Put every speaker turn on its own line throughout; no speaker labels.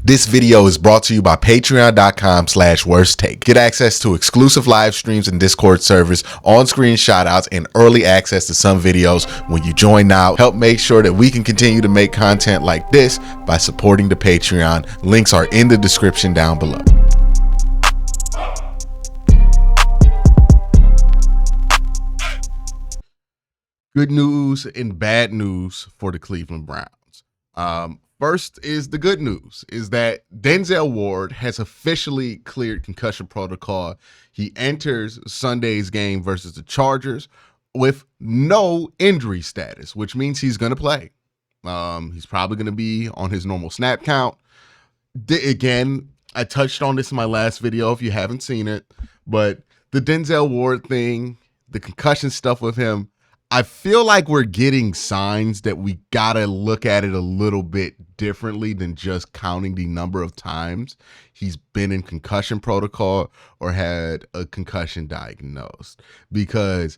This video is brought to you by patreon.com/worsttake. Get access to exclusive live streams and Discord servers, on-screen shoutouts, and early access to some videos when you join now. Help make sure that we can continue to make content like this by supporting the Patreon. Links are in the description down below. Good news and bad news for the Cleveland Browns. First is the good news, is that Denzel Ward has officially cleared concussion protocol. He enters Sunday's game versus the Chargers with no injury status, which means he's going to play. He's probably going to be on his normal snap count. Again, I touched on this in my last video if you haven't seen it, but the Denzel Ward thing, the concussion stuff with him, I feel like we're getting signs that we got to look at it a little bit differently than just counting the number of times he's been in concussion protocol or had a concussion diagnosed, because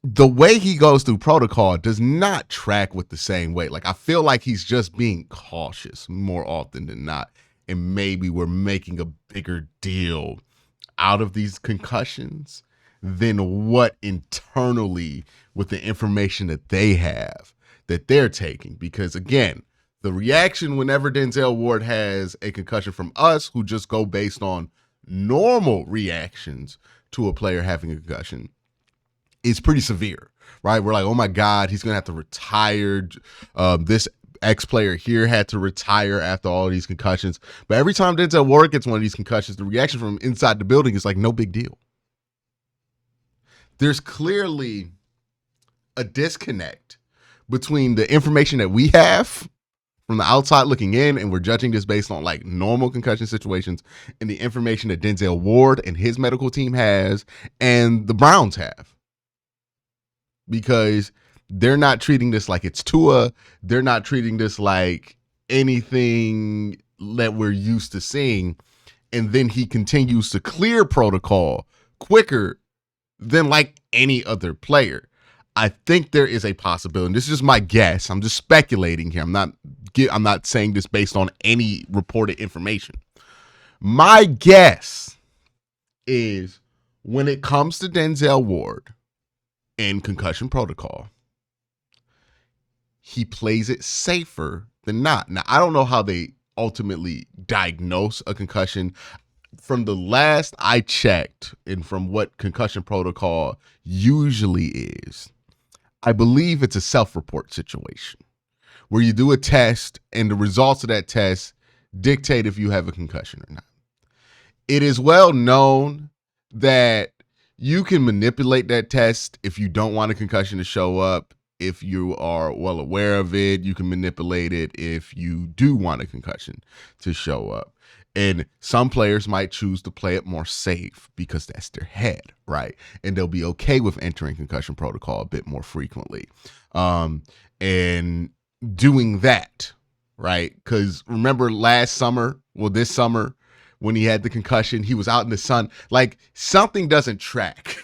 the way he goes through protocol does not track with the same way. Like, I feel like he's just being cautious more often than not. And maybe we're making a bigger deal out of these concussions than what internally with the information that they have, that they're taking. Because again, the reaction whenever Denzel Ward has a concussion from us, who just go based on normal reactions to a player having a concussion, is pretty severe, right? We're like, oh my God, he's gonna have to retire. This ex-player here had to retire after all of these concussions. But every time Denzel Ward gets one of these concussions, the reaction from inside the building is like, no big deal. There's clearly a disconnect between the information that we have from the outside looking in, and we're judging this based on like normal concussion situations, and the information that Denzel Ward and his medical team has and the Browns have. Because they're not treating this like it's Tua. They're not treating this like anything that we're used to seeing. And then he continues to clear protocol quicker than like any other player. I think there is a possibility, and this is just my guess. I'm just speculating here. I'm not saying this based on any reported information. My guess is when it comes to Denzel Ward and concussion protocol, he plays it safer than not. Now, I don't know how they ultimately diagnose a concussion. From the last I checked, and from what concussion protocol usually is, I believe it's a self-report situation where you do a test and the results of that test dictate if you have a concussion or not. It is well known that you can manipulate that test if you don't want a concussion to show up. If you are well aware of it, you can manipulate it if you do want a concussion to show up. And some players might choose to play it more safe because that's their head, right? And they'll be okay with entering concussion protocol a bit more frequently. And doing that, right? Because remember this summer, when he had the concussion, he was out in the sun. Like, something doesn't track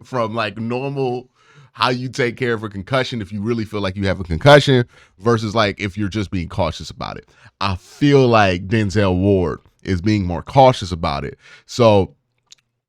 from like normal how you take care of a concussion if you really feel like you have a concussion versus like if you're just being cautious about it. I feel like Denzel Ward is being more cautious about it. So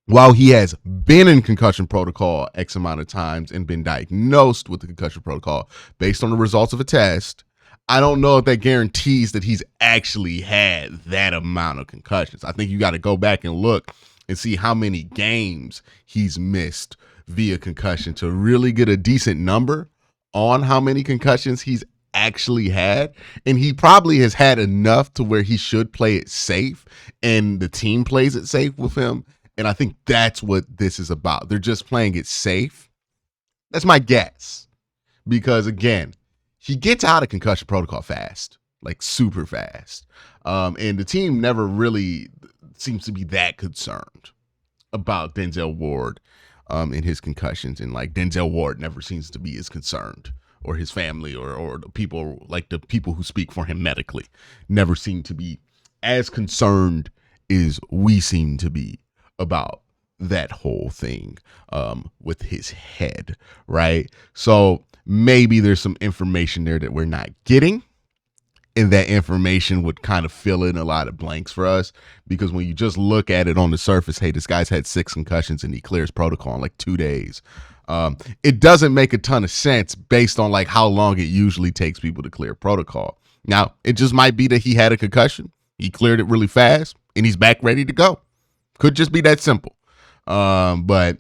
while he has been in concussion protocol X amount of times and been diagnosed with the concussion protocol based on the results of a test, I don't know if that guarantees that he's actually had that amount of concussions. I think you got to go back and look and see how many games he's missed via concussion to really get a decent number on how many concussions he's actually had. And he probably has had enough to where he should play it safe, and the team plays it safe with him. And I think that's what this is about. They're just playing it safe. That's my guess. Because again, he gets out of concussion protocol fast, like super fast. And the team never really seems to be that concerned about Denzel Ward in his concussions, and like Denzel Ward never seems to be as concerned, or his family or the people, like the people who speak for him medically, never seem to be as concerned as we seem to be about that whole thing with his head, right? So maybe there's some information there that we're not getting, and that information would kind of fill in a lot of blanks for us, because when you just look at it on the surface, hey, this guy's had 6 concussions and he clears protocol in like 2 days. It doesn't make a ton of sense based on like how long it usually takes people to clear protocol. Now, it just might be that he had a concussion, he cleared it really fast, and he's back ready to go. Could just be that simple. But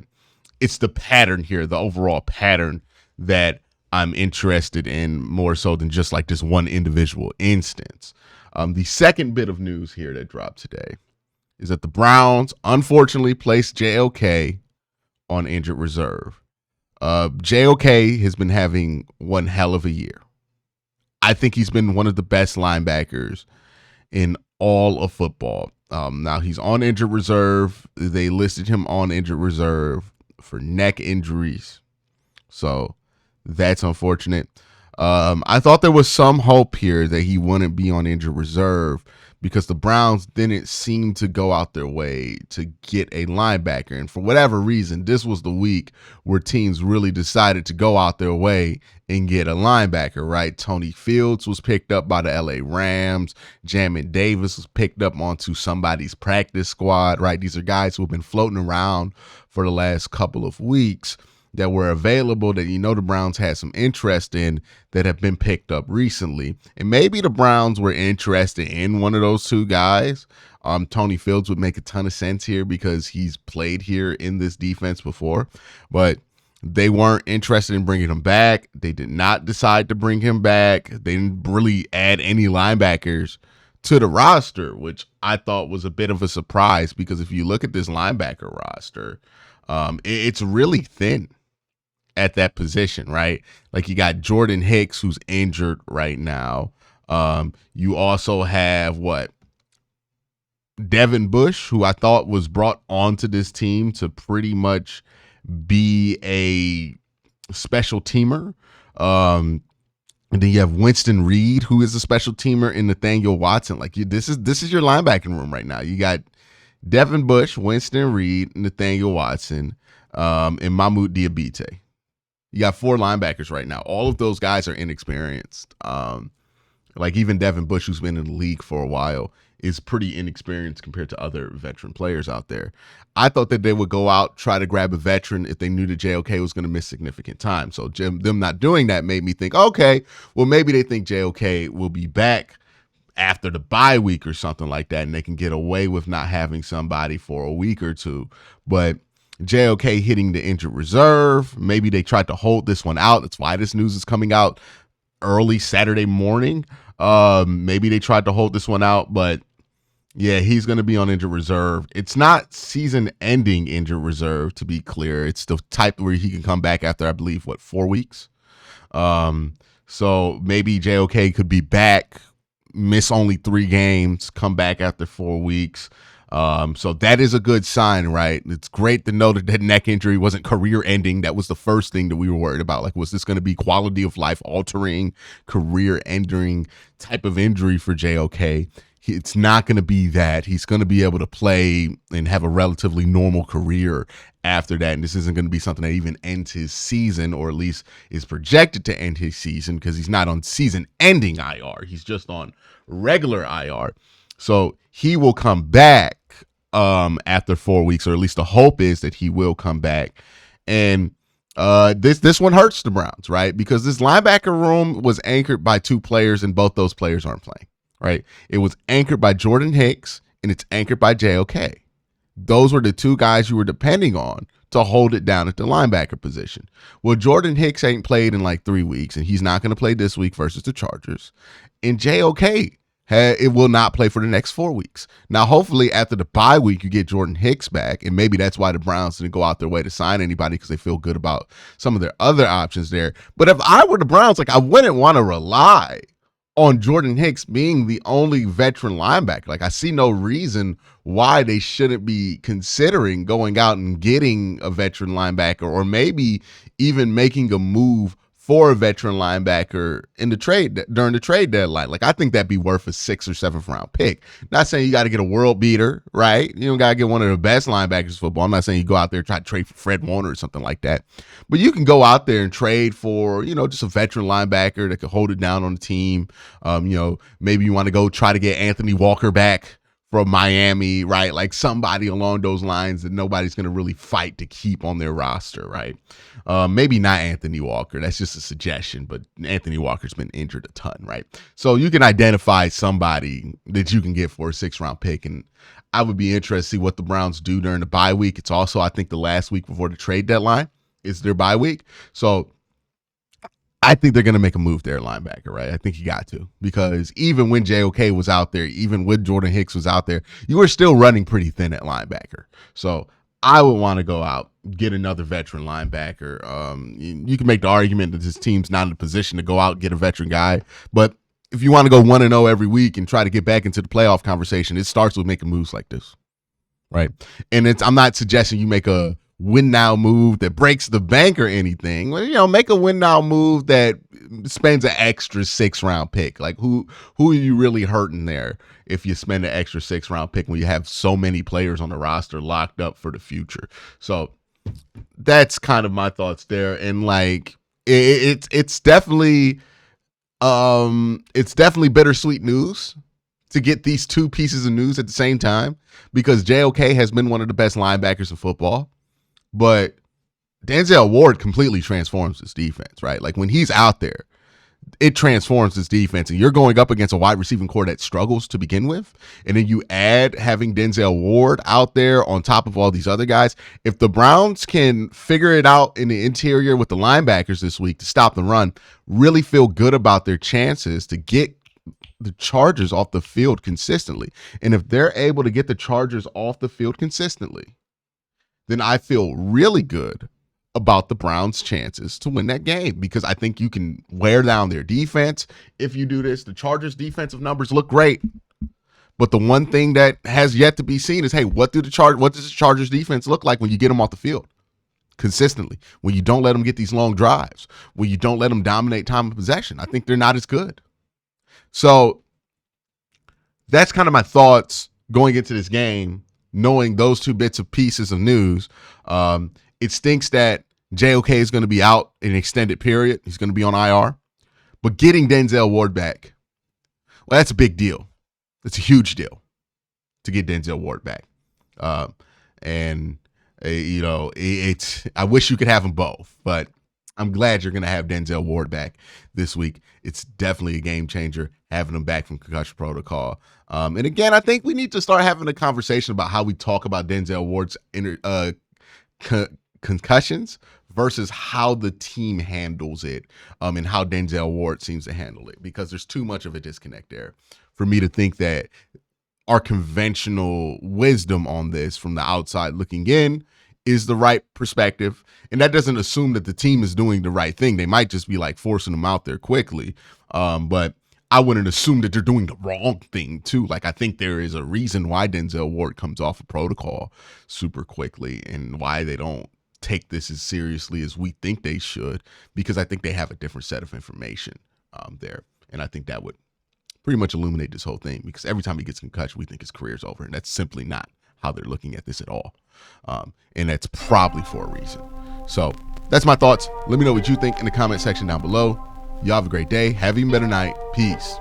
it's the pattern here, the overall pattern, that I'm interested in more so than just like this one individual instance. The second bit of news here that dropped today is that the Browns unfortunately placed JOK on injured reserve. JOK has been having one hell of a year. I think he's been one of the best linebackers in all of football. Now he's on injured reserve. They listed him on injured reserve for neck injuries. So that's unfortunate. I thought there was some hope here that he wouldn't be on injured reserve because the Browns didn't seem to go out their way to get a linebacker. And for whatever reason, this was the week where teams really decided to go out their way and get a linebacker, right? Tony Fields was picked up by the LA Rams. Jamin Davis was picked up onto somebody's practice squad, right? These are guys who have been floating around for the last couple of weeks that were available, that the Browns had some interest in, that have been picked up recently. And maybe the Browns were interested in one of those two guys. Tony Fields would make a ton of sense here because he's played here in this defense before, but they weren't interested in bringing him back. They did not decide to bring him back. They didn't really add any linebackers to the roster, which I thought was a bit of a surprise, because if you look at this linebacker roster, it's really thin at that position, right? Like, you got Jordan Hicks, who's injured right now. You also have Devin Bush, who I thought was brought onto this team to pretty much be a special teamer. And then you have Winston Reed, who is a special teamer, and Nathaniel Watson. Like, this is your linebacking room right now. You got Devin Bush, Winston Reed, Nathaniel Watson, and Mahmoud Diabate. You got 4 linebackers right now. All of those guys are inexperienced. Like, even Devin Bush, who's been in the league for a while, is pretty inexperienced compared to other veteran players out there. I thought that they would go out, try to grab a veteran if they knew that JOK was going to miss significant time. So them not doing that made me think, okay, well, maybe they think JOK will be back after the bye week or something like that, and they can get away with not having somebody for a week or two. But JOK hitting the injured reserve, maybe they tried to hold this one out. That's why this news is coming out early Saturday morning. Maybe they tried to hold this one out, but yeah, he's going to be on injured reserve. It's not season-ending injured reserve, to be clear. It's the type where he can come back after, I believe, 4 weeks. So maybe JOK could be back, miss only 3 games, come back after 4 weeks. So that is a good sign, right? It's great to know that that neck injury wasn't career ending. That was the first thing that we were worried about. Like, was this going to be quality of life altering, career ending type of injury for JOK? It's not going to be that. He's going to be able to play and have a relatively normal career after that. And this isn't going to be something that even ends his season, or at least is projected to end his season, because he's not on season ending IR. He's just on regular IR. So he will come back after 4 weeks, or at least the hope is that he will come back. And this one hurts the Browns, right? Because this linebacker room was anchored by 2 players, and both those players aren't playing, right? It was anchored by Jordan Hicks, and it's anchored by JOK. Those were the 2 guys you were depending on to hold it down at the linebacker position. Well, Jordan Hicks ain't played in 3 weeks, and he's not going to play this week versus the Chargers. And JOK, it will not play for the next 4 weeks. Now, hopefully after the bye week, you get Jordan Hicks back, and maybe that's why the Browns didn't go out their way to sign anybody, because they feel good about some of their other options there. But if I were the Browns, I wouldn't want to rely on Jordan Hicks being the only veteran linebacker. I see no reason why they shouldn't be considering going out and getting a veteran linebacker, or maybe even making a move for a veteran linebacker in the trade during the trade deadline. Like, I think that'd be worth a 6th or 7th round pick. Not saying you got to get a world beater, right? You don't got to get one of the best linebackers in football. I'm not saying you go out there and try to trade for Fred Warner or something like that. But you can go out there and trade for, just a veteran linebacker that could hold it down on the team. Maybe you want to go try to get Anthony Walker back from Miami, right? Like somebody along those lines that nobody's going to really fight to keep on their roster, right? Maybe not Anthony Walker. That's just a suggestion, but Anthony Walker's been injured a ton, right? So you can identify somebody that you can get for a 6th round pick. And I would be interested to see what the Browns do during the bye week. It's also, I think, the last week before the trade deadline is their bye week. So I think they're going to make a move there, linebacker, right? I think you got to, because even when JOK was out there, even when Jordan Hicks was out there, you were still running pretty thin at linebacker. So I would want to go out, get another veteran linebacker. You can make the argument that this team's not in a position to go out and get a veteran guy, but if you want to go 1-0 every week and try to get back into the playoff conversation, it starts with making moves like this, right? And I'm not suggesting you make a win now move that breaks the bank or anything. Make a win now move that spends an extra 6th round pick. Like who are you really hurting there if you spend an extra 6th round pick when you have so many players on the roster locked up for the future? So that's kind of my thoughts there. And like it's definitely bittersweet news to get these two pieces of news at the same time, because JOK has been one of the best linebackers in football. But Denzel Ward completely transforms this defense, right? Like when he's out there, it transforms this defense. And you're going up against a wide receiving core that struggles to begin with. And then you add having Denzel Ward out there on top of all these other guys. If the Browns can figure it out in the interior with the linebackers this week to stop the run, really feel good about their chances to get the Chargers off the field consistently. And if they're able to get the Chargers off the field consistently, then I feel really good about the Browns' chances to win that game, because I think you can wear down their defense if you do this. The Chargers' defensive numbers look great, but the one thing that has yet to be seen is, hey, what does the Chargers' defense look like when you get them off the field consistently, when you don't let them get these long drives, when you don't let them dominate time of possession? I think they're not as good. So that's kind of my thoughts going into this game, knowing those two bits of pieces of news. It stinks that JOK is going to be out an extended period. He's going to be on IR. But getting Denzel Ward back, well, that's a big deal. It's a huge deal to get Denzel Ward back. I wish you could have them both, but I'm glad you're going to have Denzel Ward back this week. It's definitely a game changer having him back from Concussion Protocol. And again, I think we need to start having a conversation about how we talk about Denzel Ward's concussions versus how the team handles it, and how Denzel Ward seems to handle it, because there's too much of a disconnect there for me to think that our conventional wisdom on this from the outside looking in is the right perspective. And that doesn't assume that the team is doing the right thing. They might just be like forcing them out there quickly. But I wouldn't assume that they're doing the wrong thing too. Like, I think there is a reason why Denzel Ward comes off a protocol super quickly and why they don't take this as seriously as we think they should, because I think they have a different set of information there. And I think that would pretty much illuminate this whole thing, because every time he gets concussion, we think his career's over. And that's simply not how they're looking at this at all. And that's probably for a reason. So that's my thoughts. Let me know what you think in the comment section down below. Y'all have a great day. Have an even better night. Peace.